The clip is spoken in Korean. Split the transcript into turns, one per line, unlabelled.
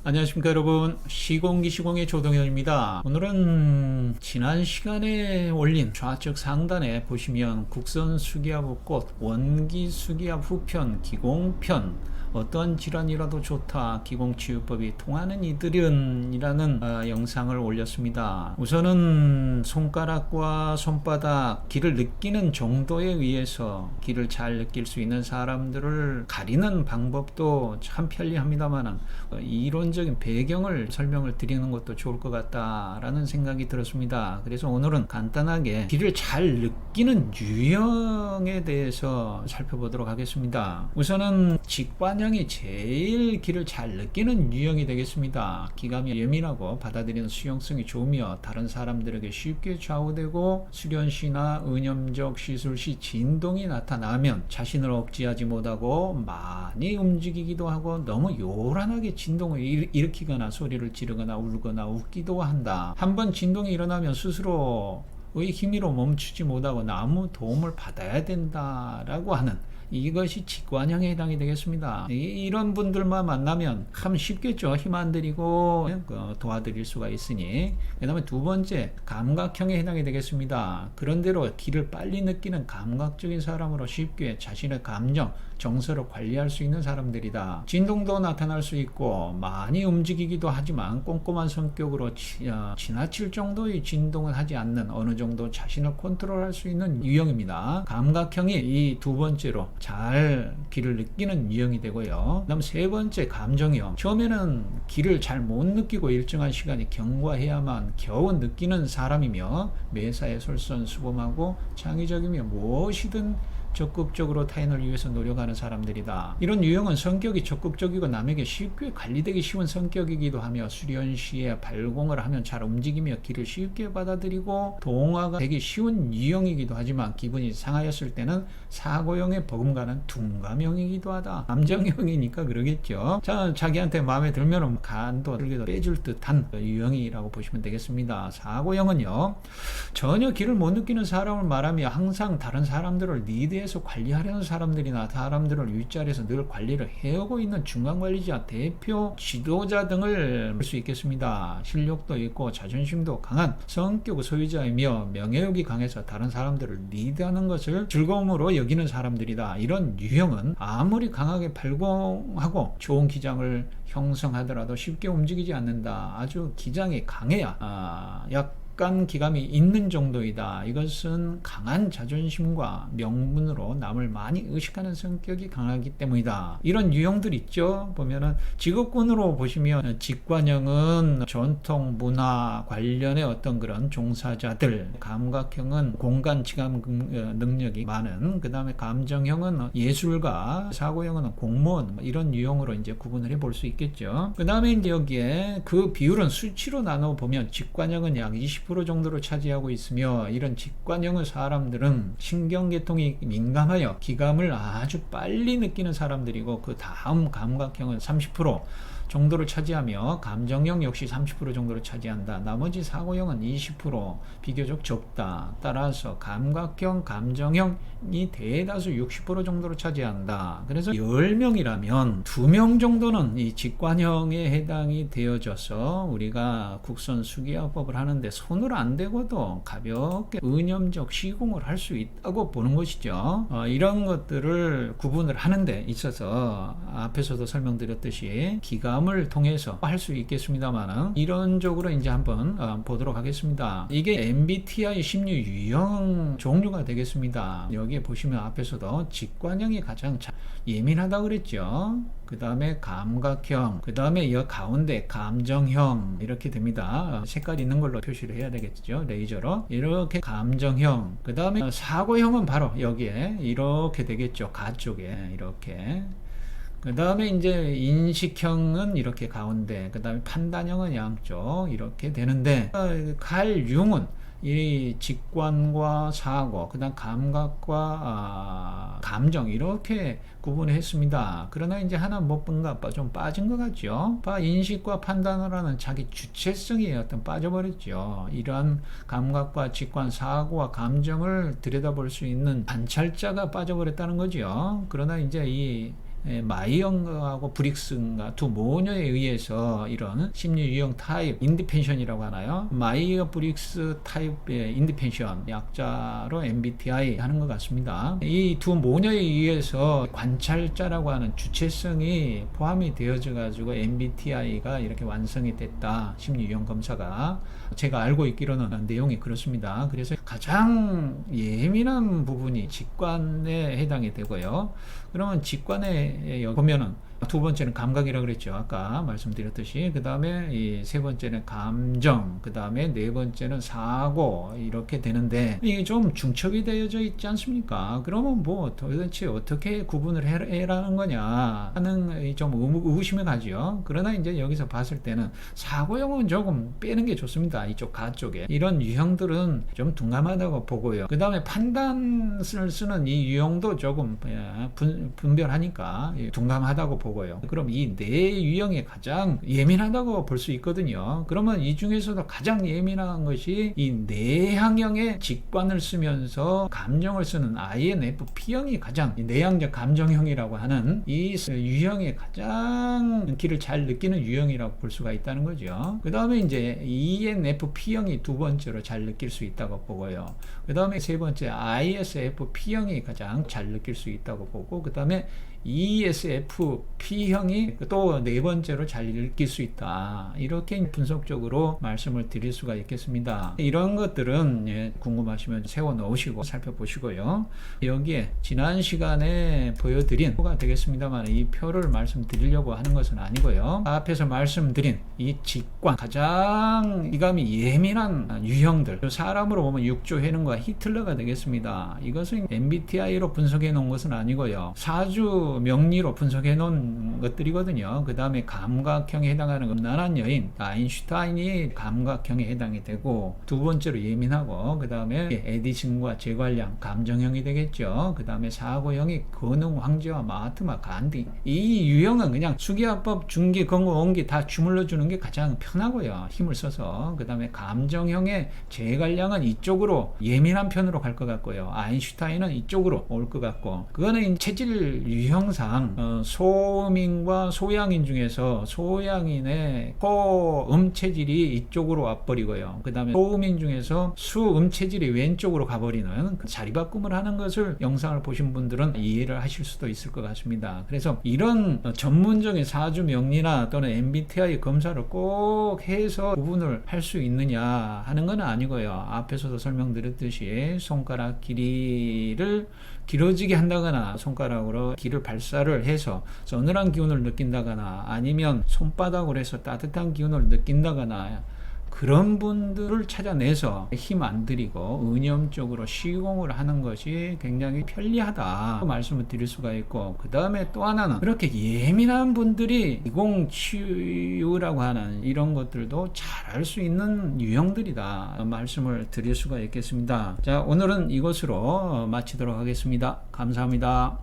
안녕하십니까 여러분, 시공기 시공의 조동현입니다. 오늘은 지난 시간에 올린 좌측 상단에 보시면 국선 수기압 꽃, 원기 수기압 후편, 기공편, 어떤 질환이라도 좋다, 기공치유법이 통하는 이들은 이라는 영상을 올렸습니다. 우선은 손가락과 손바닥 기를 느끼는 정도에 의해서 기를 잘 느낄 수 있는 사람들을 가리는 방법도 참 편리합니다만 이론적인 배경을 설명을 드리는 것도 좋을 것 같다라는 생각이 들었습니다. 그래서 오늘은 간단하게 기를 잘 느끼는 유형에 대해서 살펴보도록 하겠습니다. 우선은 직관형이 제일 기를 잘 느끼는 유형이 되겠습니다. 기감이 예민하고 받아들이는 수용성이 좋으며 다른 사람들에게 쉽게 좌우되고 수련시나 의념적 시술시 진동이 나타나면 자신을 억제하지 못하고 많이 움직이기도 하고 너무 요란하게 진동을 일으키거나 소리를 지르거나 울거나 웃기도 한다. 한번 진동이 일어나면 스스로의 힘으로 멈추지 못하고 아무 도움을 받아야 된다라고 하는 이것이 직관형에 해당이 되겠습니다. 이런 분들만 만나면 참 쉽겠죠. 힘 안 들이고 도와드릴 수가 있으니. 그 다음에 두 번째, 감각형에 해당이 되겠습니다. 그런대로 기를 빨리 느끼는 감각적인 사람으로 쉽게 자신의 감정, 정서를 관리할 수 있는 사람들이다. 진동도 나타날 수 있고 많이 움직이기도 하지만 꼼꼼한 성격으로 지나칠 정도의 진동은 하지 않는, 어느 정도 자신을 컨트롤할 수 있는 유형입니다. 감각형이 이 두 번째로 잘 기를 느끼는 유형이 되고요. 그다음 세 번째, 감정형. 처음에는 기를 잘 못 느끼고 일정한 시간이 경과해야만 겨우 느끼는 사람이며 매사에 솔선수범하고 창의적이며 무엇이든 적극적으로 타인을 위해서 노력하는 사람들이다. 이런 유형은 성격이 적극적이고 남에게 쉽게 관리되기 쉬운 성격이기도 하며 수련시에 발공을 하면 잘 움직이며 기를 쉽게 받아들이고 동화가 되기 쉬운 유형이기도 하지만 기분이 상하였을 때는 사고형에 버금가는 둔감형이기도 하다. 감정형이니까 그러겠죠. 자기한테 마음에 들면 간도 들기도 빼줄 듯한 유형이라고 보시면 되겠습니다. 사고형은요, 전혀 기를 못 느끼는 사람을 말하며 항상 다른 사람들을 리드해서 관리하려는 사람들이나 사람들을 윗자리에서 늘 관리를 해오고 있는 중간관리자, 대표, 지도자 등을 볼 수 있겠습니다. 실력도 있고 자존심도 강한 성격 소유자이며 명예욕이 강해서 다른 사람들을 리드하는 것을 즐거움으로 여기는 사람들이다. 이런 유형은 아무리 강하게 발공하고 좋은 기장을 형성하더라도 쉽게 움직이지 않는다. 아주 기장이 강해야 약간 기감이 있는 정도이다. 이것은 강한 자존심과 명분으로 남을 많이 의식하는 성격이 강하기 때문이다. 이런 유형들 있죠. 보면은 직업군으로 보시면 직관형은 전통 문화 관련의 어떤 그런 종사자들, 감각형은 공간 지감 능력이 많은, 그 다음에 감정형은 예술가, 사고형은 공무원, 이런 유형으로 이제 구분을 해볼 수 있겠죠. 그 다음에 이제 여기에 그 비율은 수치로 나눠 보면 직관형은 약 20% 정도를 차지하고 있으며, 이런 직관형의 사람들은 신경계통이 민감하여 기감을 아주 빨리 느끼는 사람들이고, 그 다음 감각형은 30% 정도를 차지하며 감정형 역시 30% 정도를 차지한다. 나머지 사고형은 20%, 비교적 적다. 따라서 감각형, 감정형이 대다수 60% 정도를 차지한다. 그래서 10명이라면 2명 정도는 이 직관형에 해당이 되어져서 우리가 국선 수기화법을 하는데 손을 안 대고도 가볍게 의념적 시공을 할 수 있다고 보는 것이죠. 이런 것들을 구분을 하는 데 있어서 앞에서도 설명드렸듯이 기감을 통해서 할 수 있겠습니다만, 이론적으로 이제 한번 보도록 하겠습니다. 이게 MBTI 심리 유형 종류가 되겠습니다. 여기에 보시면 앞에서도 직관형이 가장 예민하다고 그랬죠. 그 다음에 감각형, 그 다음에 이 가운데 감정형, 이렇게 됩니다. 색깔 있는 걸로 표시를 해야 되겠죠. 레이저로. 이렇게 감정형, 그 다음에 사고형은 바로 여기에 이렇게 되겠죠. 가쪽에 이렇게. 그 다음에 이제 인식형은 이렇게 가운데, 그 다음에 판단형은 양쪽 이렇게 되는데, 갈융은 이 직관과 사고, 그 다음 감각과 감정, 이렇게 구분했습니다. 그러나 이제 하나 못 본가 좀 빠진 것 같죠. 인식과 판단을 하는 자기 주체성이 어떤 빠져버렸죠. 이러한 감각과 직관, 사고와 감정을 들여다볼 수 있는 관찰자가 빠져버렸다는 거죠. 그러나 이제 이 마이영하고 브릭스인가 두 모녀에 의해서 이런 심리 유형 타입 인디펜션이라고 하나요? 마이어 브릭스 타입의 인디펜션 약자로 MBTI 하는 것 같습니다. 이 두 모녀에 의해서 관찰자라고 하는 주체성이 포함이 되어져 가지고 MBTI가 이렇게 완성이 됐다. 심리 유형 검사가 제가 알고 있기로는 내용이 그렇습니다. 그래서 가장 예민한 부분이 직관에 해당이 되고요. 그러면 직관에 보면은 두 번째는 감각이라고 그랬죠. 아까 말씀드렸듯이. 그 다음에 이 세 번째는 감정, 그 다음에 네 번째는 사고, 이렇게 되는데 이게 좀 중첩이 되어져 있지 않습니까? 그러면 뭐 도대체 어떻게 구분을 해라는 거냐 하는 좀 의구심이 가죠. 그러나 이제 여기서 봤을 때는 사고형은 조금 빼는 게 좋습니다. 이쪽 가 쪽에 이런 유형들은 좀 둔감하다고 보고요. 그 다음에 판단을 쓰는 이 유형도 조금 분별하니까 둔감하다고 보고요. 그럼 이 네 유형이 가장 예민하다고 볼 수 있거든요. 그러면 이 중에서도 가장 예민한 것이 이 내향형의 직관을 쓰면서 감정을 쓰는 INFP형이 가장 내향적 감정형이라고 하는 이 유형이 가장 기를 잘 느끼는 유형이라고 볼 수가 있다는 거죠. 그 다음에 이제 ENFP형이 두 번째로 잘 느낄 수 있다고 보고요. 그 다음에 세 번째 ISFP형이 가장 잘 느낄 수 있다고 보고, 그 다음에 ESFP형이 또 네 번째로 잘 느낄 수 있다. 이렇게 분석적으로 말씀을 드릴 수가 있겠습니다. 이런 것들은 궁금하시면 세워 놓으시고 살펴보시고요. 여기에 지난 시간에 보여드린 표가 되겠습니다만 이 표를 말씀드리려고 하는 것은 아니고요. 앞에서 말씀드린 이 직관, 가장 이감이 예민한 유형들, 사람으로 보면 육조해능과 히틀러가 되겠습니다. 이것은 MBTI로 분석해 놓은 것은 아니고요. 사주 명리로 분석해 놓은 것들이거든요. 그 다음에 감각형에 해당하는 음란한 여인 아인슈타인이 감각형에 해당이 되고, 두 번째로 예민하고, 그 다음에 에디슨과 제관량 감정형이 되겠죠. 그 다음에 사고형이 건흥 황제와 마하트마 간디. 이 유형은 그냥 수기화법 중기 건고 온기 다 주물러 주는 게 가장 편하고요. 힘을 써서. 그 다음에 감정형의 제관량은 이쪽으로 예민한 편으로 갈 것 같고요. 아인슈타인은 이쪽으로 올 것 같고, 그거는 체질 유형상 소음인과 소양인 중에서 소양인의 소음 체질이 이쪽으로 와버리고요. 그 다음에 소음인 중에서 수음 체질이 왼쪽으로 가버리는 자리바꿈을 하는 것을 영상을 보신 분들은 이해를 하실 수도 있을 것 같습니다. 그래서 이런 전문적인 사주 명리나 또는 MBTI 검사를 꼭 해서 구분을 할 수 있느냐 하는 건 아니고요. 앞에서도 설명드렸듯이 손가락 길이를 길어지게 한다거나 손가락으로 길을 발사를 해서 서늘한 기운을 느낀다거나 아니면 손바닥으로 해서 따뜻한 기운을 느낀다거나 그런 분들을 찾아내서 힘 안 들이고 의념적으로 시공을 하는 것이 굉장히 편리하다 말씀을 드릴 수가 있고, 그 다음에 또 하나는 그렇게 예민한 분들이 이공치유라고 하는 이런 것들도 잘 알 수 있는 유형들이다 말씀을 드릴 수가 있겠습니다. 자, 오늘은 이것으로 마치도록 하겠습니다. 감사합니다.